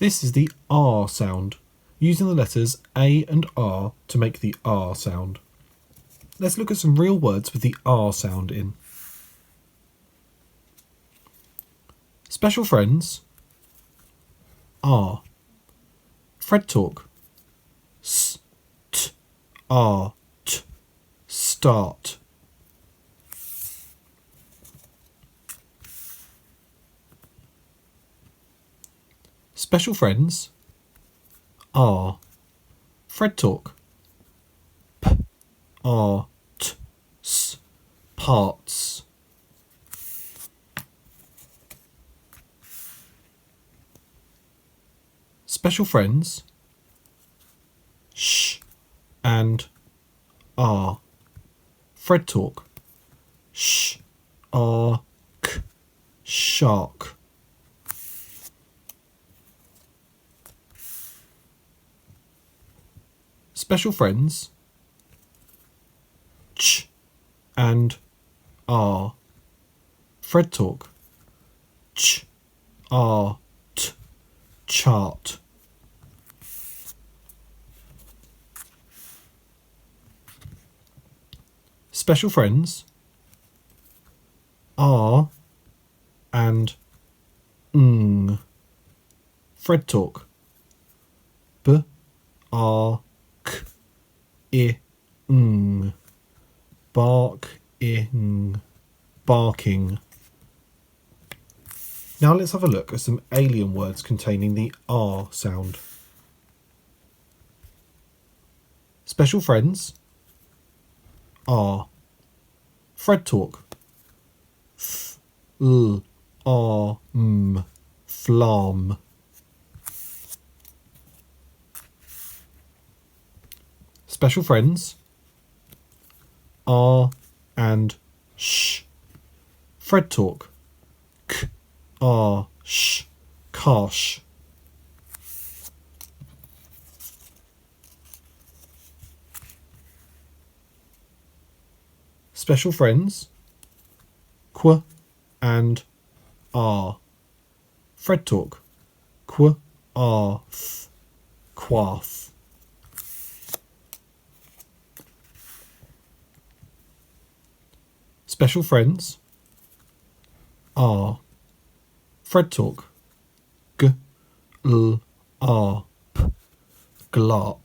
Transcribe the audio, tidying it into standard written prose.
This is the R sound, using the letters A and R to make the R sound. Let's look at some real words with the R sound in. Special friends, R. Fred talk, S, T, R, T, start. Special friends, R. Fred talk, P, R, T, S, parts. Special friends, Sh and R. Fred talk, Sh, R, K, shark. Special friends, Ch and R. Fred talk, Ch, R, T, chart. Special friends, R and ng. Fred talk, B, R, K, I, ng. Bark, ing, barking. Now let's have a look at some alien words containing the R sound. Special friends, R. Fred talk, F, L, R, M, flam. Special friends, R and Sh. Fred talk, K, R, Sh, karsh. Special friends, Qu and R. Fred talk, Qu, R, Th, quaff. Special friends, R. Fred talk, G, L, R, P, glarp.